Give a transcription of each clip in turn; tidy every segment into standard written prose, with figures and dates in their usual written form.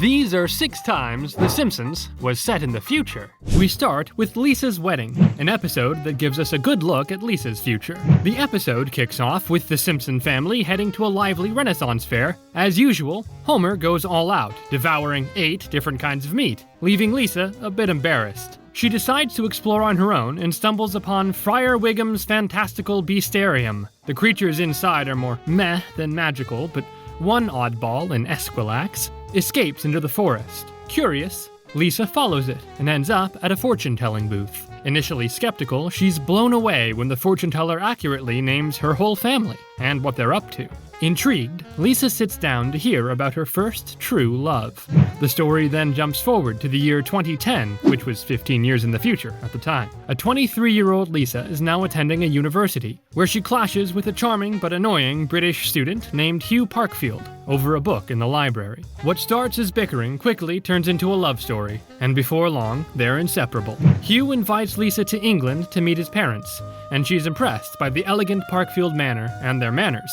These are 6 times The Simpsons was set in the future. We start with Lisa's wedding, an episode that gives us a good look at Lisa's future. The episode kicks off with the Simpson family heading to a lively Renaissance fair. As usual, Homer goes all out, devouring 8 different kinds of meat, leaving Lisa a bit embarrassed. She decides to explore on her own and stumbles upon Friar Wigham's fantastical beastarium. The creatures inside are more meh than magical, but one oddball, an Esquilax, escapes into the forest. Curious, Lisa follows it and ends up at a fortune-telling booth. Initially skeptical, she's blown away when the fortune-teller accurately names her whole family and what they're up to. Intrigued, Lisa sits down to hear about her first true love. The story then jumps forward to the year 2010, which was 15 years in the future at the time. A 23-year-old Lisa is now attending a university, where she clashes with a charming but annoying British student named Hugh Parkfield over a book in the library. What starts as bickering quickly turns into a love story, and before long, they're inseparable. Hugh invites Lisa to England to meet his parents, and she's impressed by the elegant Parkfield manor and their manners.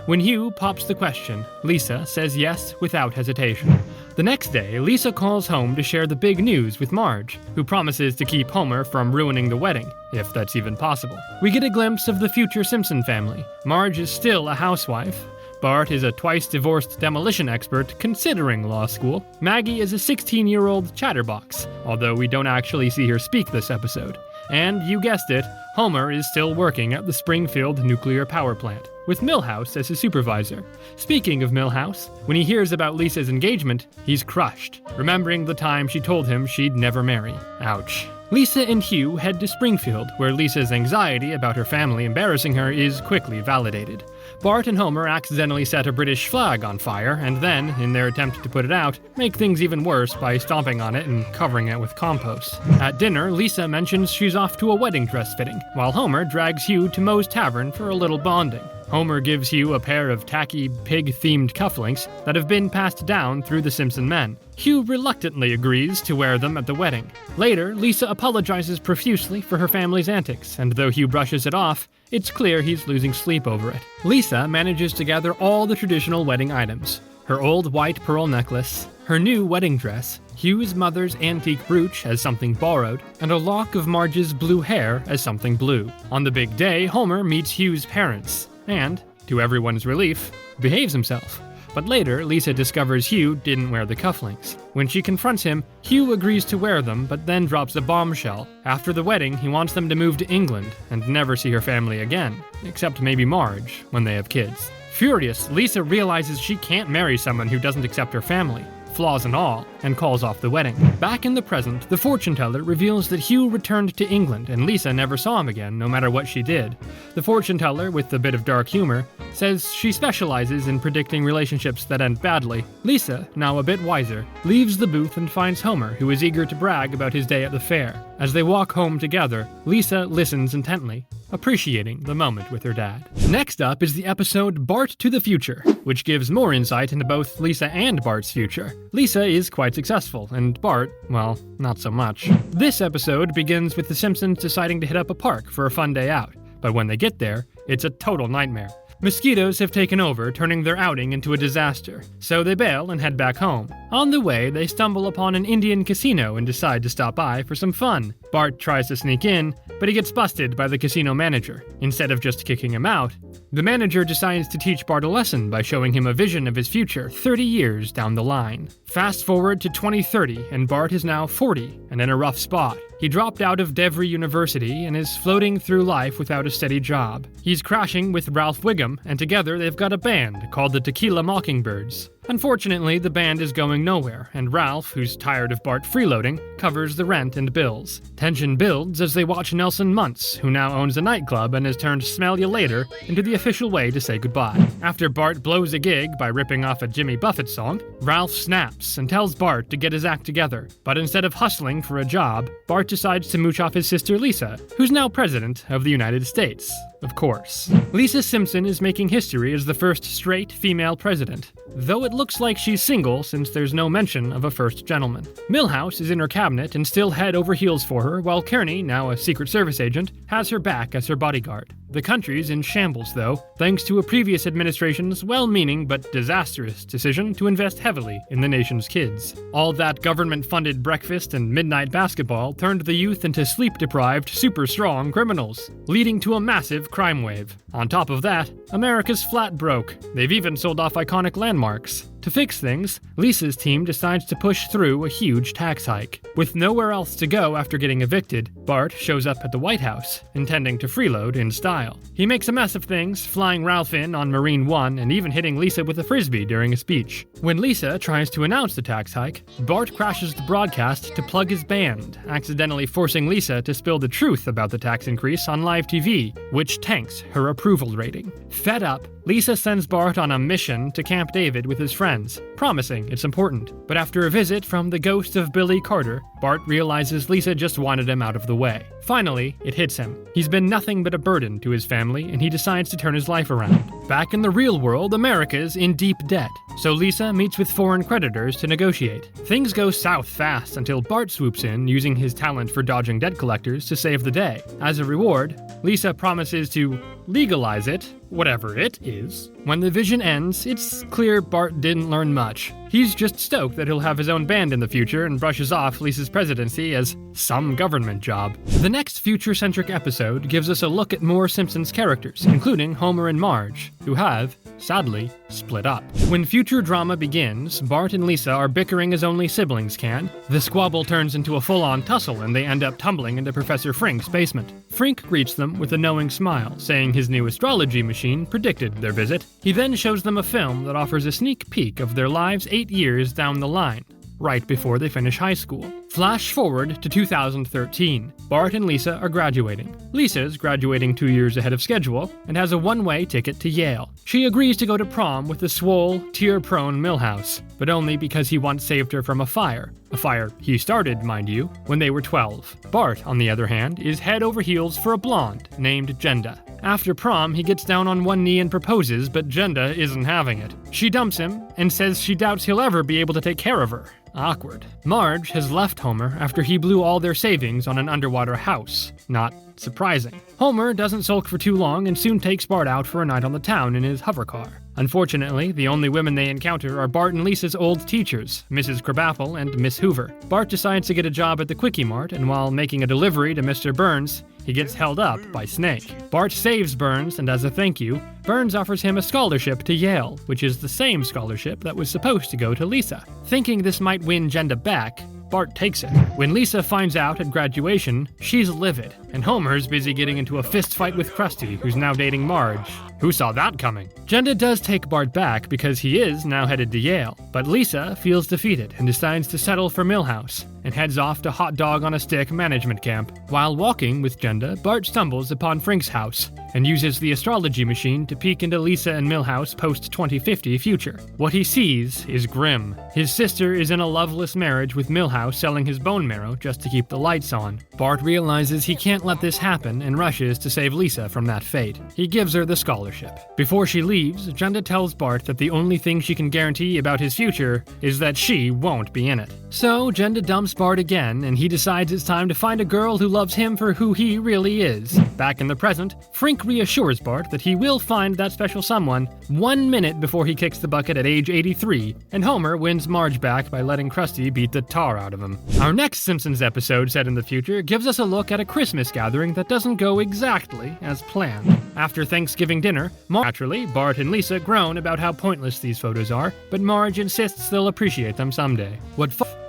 When Hugh pops the question, Lisa says yes without hesitation. The next day, Lisa calls home to share the big news with Marge, who promises to keep Homer from ruining the wedding, if that's even possible. We get a glimpse of the future Simpson family. Marge is still a housewife. Bart is a twice-divorced demolition expert considering law school. Maggie is a 16-year-old chatterbox, although we don't actually see her speak this episode. And you guessed it, Homer is still working at the Springfield nuclear power plant, with Milhouse as his supervisor. Speaking of Milhouse, when he hears about Lisa's engagement, he's crushed, remembering the time she told him she'd never marry. Ouch. Lisa and Hugh head to Springfield, where Lisa's anxiety about her family embarrassing her is quickly validated. Bart and Homer accidentally set a British flag on fire, and then, in their attempt to put it out, make things even worse by stomping on it and covering it with compost. At dinner, Lisa mentions she's off to a wedding dress fitting, while Homer drags Hugh to Moe's Tavern for a little bonding. Homer gives Hugh a pair of tacky, pig-themed cufflinks that have been passed down through the Simpson men. Hugh reluctantly agrees to wear them at the wedding. Later, Lisa apologizes profusely for her family's antics, and though Hugh brushes it off, it's clear he's losing sleep over it. Lisa manages to gather all the traditional wedding items: her old white pearl necklace, her new wedding dress, Hugh's mother's antique brooch as something borrowed, and a lock of Marge's blue hair as something blue. On the big day, Homer meets Hugh's parents, and, to everyone's relief, behaves himself. But later, Lisa discovers Hugh didn't wear the cufflinks. When she confronts him, Hugh agrees to wear them, but then drops a bombshell. After the wedding, he wants them to move to England and never see her family again, except maybe Marge, when they have kids. Furious, Lisa realizes she can't marry someone who doesn't accept her family, flaws and all, and calls off the wedding. Back in the present, the fortune teller reveals that Hugh returned to England and Lisa never saw him again, no matter what she did. The fortune teller, with a bit of dark humor, says she specializes in predicting relationships that end badly. Lisa, now a bit wiser, leaves the booth and finds Homer, who is eager to brag about his day at the fair. As they walk home together, Lisa listens intently, appreciating the moment with her dad. Next up is the episode Bart to the Future, which gives more insight into both Lisa and Bart's future. Lisa is quite successful, and Bart, well, not so much. This episode begins with the Simpsons deciding to hit up a park for a fun day out, but when they get there, it's a total nightmare. Mosquitoes have taken over, turning their outing into a disaster, so they bail and head back home. On the way, they stumble upon an Indian casino and decide to stop by for some fun. Bart tries to sneak in, but he gets busted by the casino manager. Instead of just kicking him out, the manager decides to teach Bart a lesson by showing him a vision of his future 30 years down the line. Fast forward to 2030, and Bart is now 40 and in a rough spot. He dropped out of Devry University and is floating through life without a steady job. He's crashing with Ralph Wiggum, and together they've got a band called the Tequila Mockingbirds. Unfortunately, the band is going nowhere, and Ralph, who's tired of Bart freeloading, covers the rent and bills. Tension builds as they watch Nelson Muntz, who now owns a nightclub and has turned Smell Ya Later into the official way to say goodbye. After Bart blows a gig by ripping off a Jimmy Buffett song, Ralph snaps and tells Bart to get his act together. But instead of hustling for a job, Bart decides to mooch off his sister Lisa, who's now president of the United States. Of course. Lisa Simpson is making history as the first straight female president. though it looks like she's single since there's no mention of a first gentleman. Milhouse is in her cabinet and still head over heels for her, while Kearney, now a Secret Service agent, has her back as her bodyguard. The country's in shambles, though, thanks to a previous administration's well-meaning but disastrous decision to invest heavily in the nation's kids. All that government-funded breakfast and midnight basketball turned the youth into sleep-deprived, super-strong criminals, leading to a massive crime wave. On top of that, America's flat broke. They've even sold off iconic landmarks. To fix things, Lisa's team decides to push through a huge tax hike. With nowhere else to go after getting evicted, Bart shows up at the White House, intending to freeload in style. He makes a mess of things, flying Ralph in on Marine One and even hitting Lisa with a frisbee during a speech. When Lisa tries to announce the tax hike, Bart crashes the broadcast to plug his band, accidentally forcing Lisa to spill the truth about the tax increase on live TV, which tanks her approval rating. Fed up, Lisa sends Bart on a mission to Camp David with his friends, promising it's important. But after a visit from the ghost of Billy Carter, Bart realizes Lisa just wanted him out of the way. Finally, it hits him. He's been nothing but a burden to his family, and he decides to turn his life around. Back in the real world, America's in deep debt, so Lisa meets with foreign creditors to negotiate. Things go south fast until Bart swoops in, using his talent for dodging debt collectors to save the day. As a reward, Lisa promises to legalize it, whatever it is. When the vision ends, it's clear Bart didn't learn much. He's just stoked that he'll have his own band in the future and brushes off Lisa's presidency as some government job. The next future-centric episode gives us a look at more Simpsons characters, including Homer and Marge, who have, sadly, split up. When future drama begins, Bart and Lisa are bickering as only siblings can. The squabble turns into a full-on tussle and they end up tumbling into Professor Frink's basement. Frink greets them with a knowing smile, saying his new astrology machine predicted their visit. He then shows them a film that offers a sneak peek of their lives 8 years down the line, right before they finish high school. Flash forward to 2013. Bart and Lisa are graduating. Lisa's graduating 2 years ahead of schedule and has a one-way ticket to Yale. She agrees to go to prom with the swole, tear-prone Milhouse, but only because he once saved her from a fire he started, mind you, when they were 12. Bart, on the other hand, is head over heels for a blonde named Jenda. After prom, he gets down on one knee and proposes, but Jenda isn't having it. She dumps him and says she doubts he'll ever be able to take care of her. Awkward. Marge has left Homer after he blew all their savings on an underwater house. Not surprising. Homer doesn't sulk for too long and soon takes Bart out for a night on the town in his hover car. Unfortunately, the only women they encounter are Bart and Lisa's old teachers, Mrs. Krabappel and Miss Hoover. Bart decides to get a job at the Quickie Mart, and while making a delivery to Mr. Burns, he gets held up by Snake. Bart saves Burns, and as a thank you, Burns offers him a scholarship to Yale, which is the same scholarship that was supposed to go to Lisa. Thinking this might win Jenda back, Bart takes it. When Lisa finds out at graduation, she's livid, and Homer's busy getting into a fist fight with Krusty, who's now dating Marge. Who saw that coming? Jenda does take Bart back because he is now headed to Yale, but Lisa feels defeated and decides to settle for Milhouse, and heads off to Hot Dog on a Stick management camp. While walking with Jenda, Bart stumbles upon Frink's house, and uses the astrology machine to peek into Lisa and Milhouse post-2050 future. What he sees is grim. His sister is in a loveless marriage with Milhouse selling his bone marrow just to keep the lights on. Bart realizes he can't let this happen and rushes to save Lisa from that fate. He gives her the scholarship. Before she leaves, Jenda tells Bart that the only thing she can guarantee about his future is that she won't be in it. So Jenda dumps Bart again, and he decides it's time to find a girl who loves him for who he really is. Back in the present, Frink reassures Bart that he will find that special someone 1 minute before he kicks the bucket at age 83, and Homer wins Marge back by letting Krusty beat the tar out of him. Our next Simpsons episode set in the future gives us a look at a Christmas gathering that doesn't go exactly as planned. After Thanksgiving dinner, naturally, Bart and Lisa groan about how pointless these photos are, but Marge insists they'll appreciate them someday.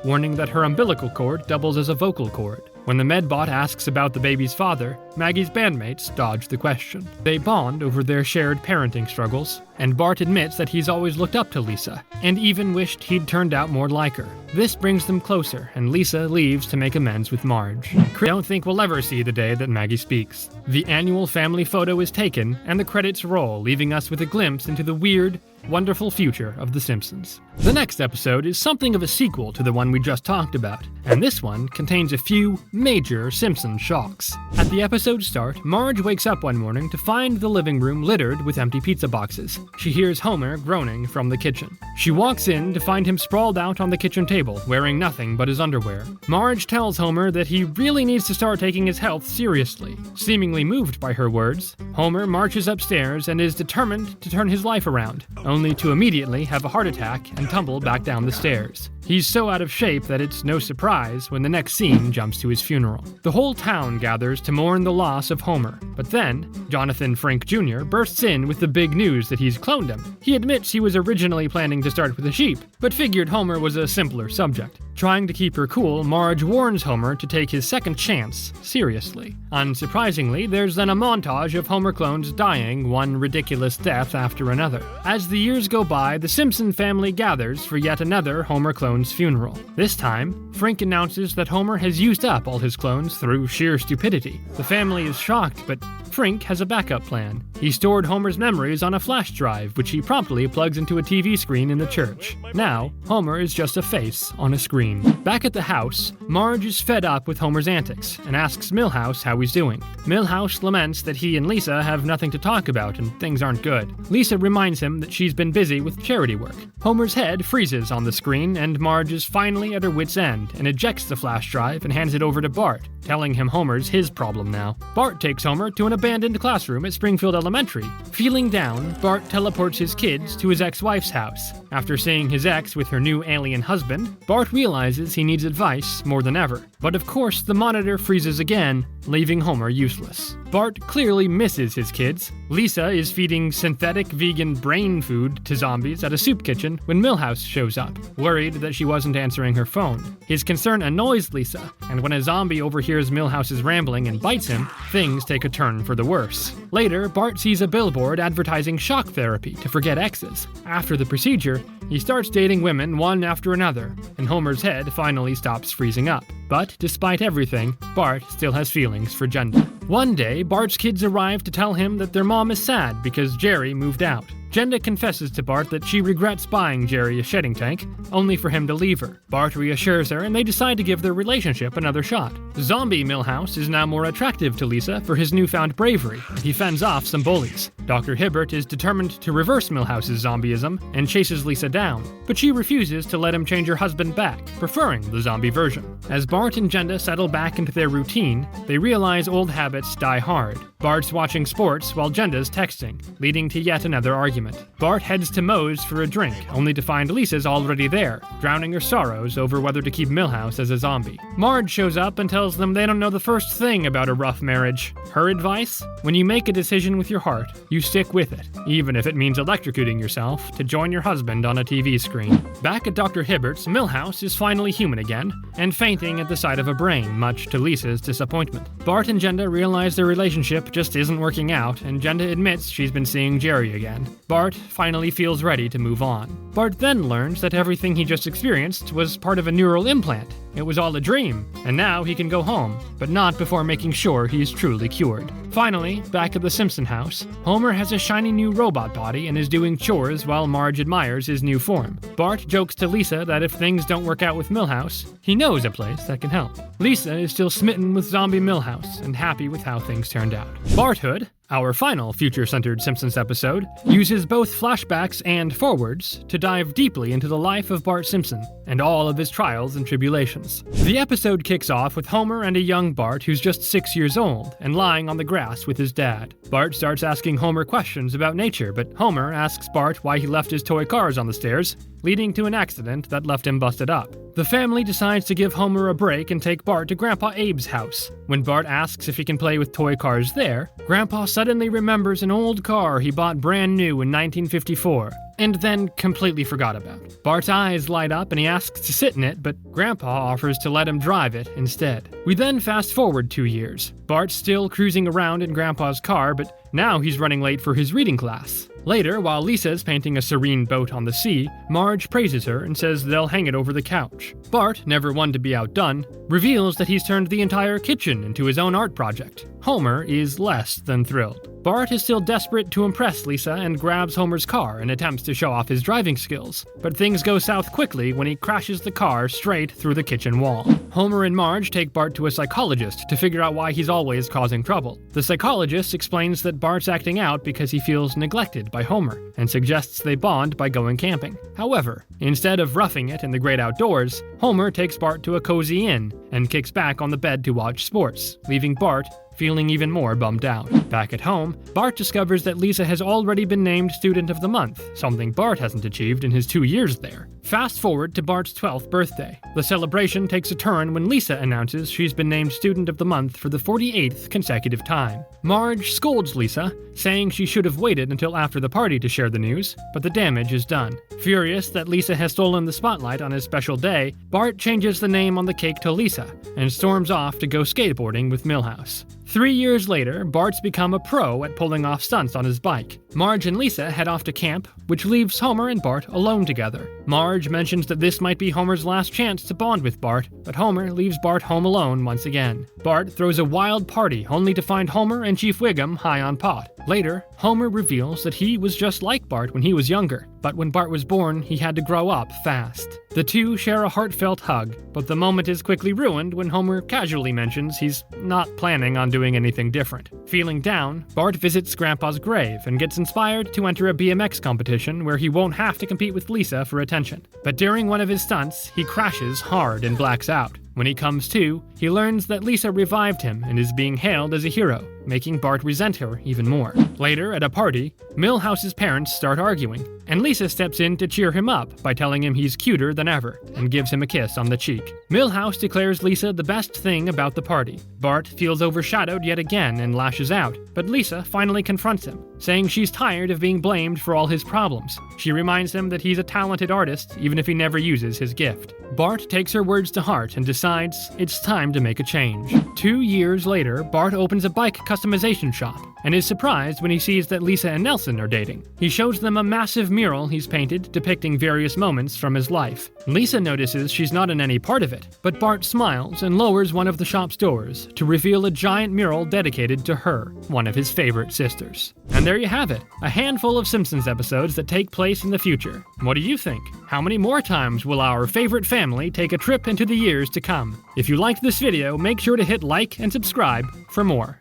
Warning that her umbilical cord doubles as a vocal cord. When the Medbot asks about the baby's father, Maggie's bandmates dodge the question. They bond over their shared parenting struggles, and Bart admits that he's always looked up to Lisa, and even wished he'd turned out more like her. This brings them closer, and Lisa leaves to make amends with Marge. I don't think we'll ever see the day that Maggie speaks. The annual family photo is taken, and the credits roll, leaving us with a glimpse into the weird, wonderful future of The Simpsons. The next episode is something of a sequel to the one we just talked about, and this one contains a few major Simpsons shocks. At the episode's start, Marge wakes up one morning to find the living room littered with empty pizza boxes. She hears Homer groaning from the kitchen. She walks in to find him sprawled out on the kitchen table, wearing nothing but his underwear. Marge tells Homer that he really needs to start taking his health seriously. Seemingly moved by her words, Homer marches upstairs and is determined to turn his life around, only to immediately have a heart attack and tumble back down the stairs. He's so out of shape that it's no surprise when the next scene jumps to his funeral. The whole town gathers to mourn the loss of Homer, but then Jonathan Frank Jr. bursts in with the big news that he's cloned him. He admits he was originally planning to start with a sheep, but figured Homer was a simpler subject. Trying to keep her cool, Marge warns Homer to take his second chance seriously. Unsurprisingly, there's then a montage of Homer clones dying one ridiculous death after another. As the years go by, the Simpson family gathers for yet another Homer clone's funeral. This time, Frank announces that Homer has used up all his clones through sheer stupidity. The family is shocked, but Frank has a backup plan. He stored Homer's memories on a flash drive, which he promptly plugs into a TV screen in the church. Now, Homer is just a face on a screen. Back at the house, Marge is fed up with Homer's antics and asks Milhouse how he's doing. Milhouse laments that he and Lisa have nothing to talk about and things aren't good. Lisa reminds him that she's been busy with charity work. Homer's head freezes on the screen and Marge is finally at her wit's end and ejects the flash drive and hands it over to Bart, telling him Homer's his problem now. Bart takes Homer to an abandoned classroom at Springfield Elementary. Feeling down, Bart teleports his kids to his ex-wife's house. After seeing his ex with her new alien husband, Bart realizes he needs advice more than ever. But of course, the monitor freezes again, leaving Homer useless. Bart clearly misses his kids. Lisa is feeding synthetic vegan brain food to zombies at a soup kitchen when Milhouse shows up, worried that she wasn't answering her phone. His concern annoys Lisa, and when a zombie overhears Milhouse's rambling and bites him, things take a turn for the worse. Later, Bart sees a billboard advertising shock therapy to forget exes. After the procedure, he starts dating women one after another, and Homer's head finally stops freezing up. But despite everything, Bart still has feelings for Jenda. One day, Bart's kids arrive to tell him that their mom is sad because Jerry moved out. Jenda confesses to Bart that she regrets buying Jerry a shedding tank, only for him to leave her. Bart reassures her and they decide to give their relationship another shot. Zombie Milhouse is now more attractive to Lisa for his newfound bravery. He fends off some bullies. Dr. Hibbert is determined to reverse Milhouse's zombieism and chases Lisa down, but she refuses to let him change her husband back, preferring the zombie version. As Bart and Jenda settle back into their routine, they realize old habits die hard. Bart's watching sports while Jenda's texting, leading to yet another argument. Bart heads to Moe's for a drink, only to find Lisa's already there, drowning her sorrows over whether to keep Milhouse as a zombie. Marge shows up and tells them they don't know the first thing about a rough marriage. Her advice? When you make a decision with your heart, you stick with it, even if it means electrocuting yourself to join your husband on a TV screen. Back at Dr. Hibbert's, Milhouse is finally human again, and fainting at the sight of a brain, much to Lisa's disappointment. Bart and Jenda realize their relationship just isn't working out, and Jenda admits she's been seeing Jerry again. Bart finally feels ready to move on. Bart then learns that everything he just experienced was part of a neural implant. It was all a dream, and now he can go home, but not before making sure he's truly cured. Finally, back at the Simpson house, Homer has a shiny new robot body and is doing chores while Marge admires his new form. Bart jokes to Lisa that if things don't work out with Milhouse, he knows a place that can help. Lisa is still smitten with zombie Milhouse and happy with how things turned out. Barthood, our final future-centered Simpsons episode, uses both flashbacks and forwards to dive deeply into the life of Bart Simpson and all of his trials and tribulations. The episode kicks off with Homer and a young Bart who's just 6 years old and lying on the grass with his dad. Bart starts asking Homer questions about nature, but Homer asks Bart why he left his toy cars on the stairs, leading to an accident that left him busted up. The family decides to give Homer a break and take Bart to Grandpa Abe's house. When Bart asks if he can play with toy cars there, Grandpa suddenly remembers an old car he bought brand new in 1954, and then completely forgot about. Bart's eyes light up and he asks to sit in it, but Grandpa offers to let him drive it instead. We then fast forward 2 years. Bart's still cruising around in Grandpa's car, but Now he's running late for his reading class. Later, while Lisa's painting a serene boat on the sea, Marge praises her and says they'll hang it over the couch. Bart, never one to be outdone, reveals that he's turned the entire kitchen into his own art project. Homer is less than thrilled. Bart is still desperate to impress Lisa and grabs Homer's car and attempts to show off his driving skills, but things go south quickly when he crashes the car straight through the kitchen wall. Homer and Marge take Bart to a psychologist to figure out why he's always causing trouble. The psychologist explains that Bart's acting out because he feels neglected by Homer, and suggests they bond by going camping. However, instead of roughing it in the great outdoors, Homer takes Bart to a cozy inn and kicks back on the bed to watch sports, leaving Bart feeling even more bummed out. Back at home, Bart discovers that Lisa has already been named Student of the Month, something Bart hasn't achieved in his 2 years there. Fast forward to Bart's 12th birthday. The celebration takes a turn when Lisa announces she's been named Student of the Month for the 48th consecutive time. Marge scolds Lisa, saying she should have waited until after the party to share the news, but the damage is done. Furious that Lisa has stolen the spotlight on his special day, Bart changes the name on the cake to Lisa, and storms off to go skateboarding with Milhouse. 3 years later, Bart's become a pro at pulling off stunts on his bike. Marge and Lisa head off to camp, which leaves Homer and Bart alone together. Marge mentions that this might be Homer's last chance to bond with Bart, but Homer leaves Bart home alone once again. Bart throws a wild party only to find Homer and Chief Wiggum high on pot. Later, Homer reveals that he was just like Bart when he was younger, but when Bart was born, he had to grow up fast. The two share a heartfelt hug, but the moment is quickly ruined when Homer casually mentions he's not planning on doing anything different. Feeling down, Bart visits Grandpa's grave and gets inspired to enter a BMX competition where he won't have to compete with Lisa for attention. But during one of his stunts, he crashes hard and blacks out. When he comes to, he learns that Lisa revived him and is being hailed as a hero, making Bart resent her even more. Later, at a party, Milhouse's parents start arguing, and Lisa steps in to cheer him up by telling him he's cuter than ever, and gives him a kiss on the cheek. Milhouse declares Lisa the best thing about the party. Bart feels overshadowed yet again and lashes out, but Lisa finally confronts him, saying she's tired of being blamed for all his problems. She reminds him that he's a talented artist, even if he never uses his gift. Bart takes her words to heart and decides it's time to make a change. 2 years later, Bart opens a bike customization shop and is surprised when he sees that Lisa and Nelson are dating. He shows them a massive mural he's painted depicting various moments from his life. Lisa notices she's not in any part of it, but Bart smiles and lowers one of the shop's doors to reveal a giant mural dedicated to her, one of his favorite sisters. And there you have it, a handful of Simpsons episodes that take place in the future. What do you think? How many more times will our favorite family take a trip into the years to come? If you liked this video, make sure to hit like and subscribe for more.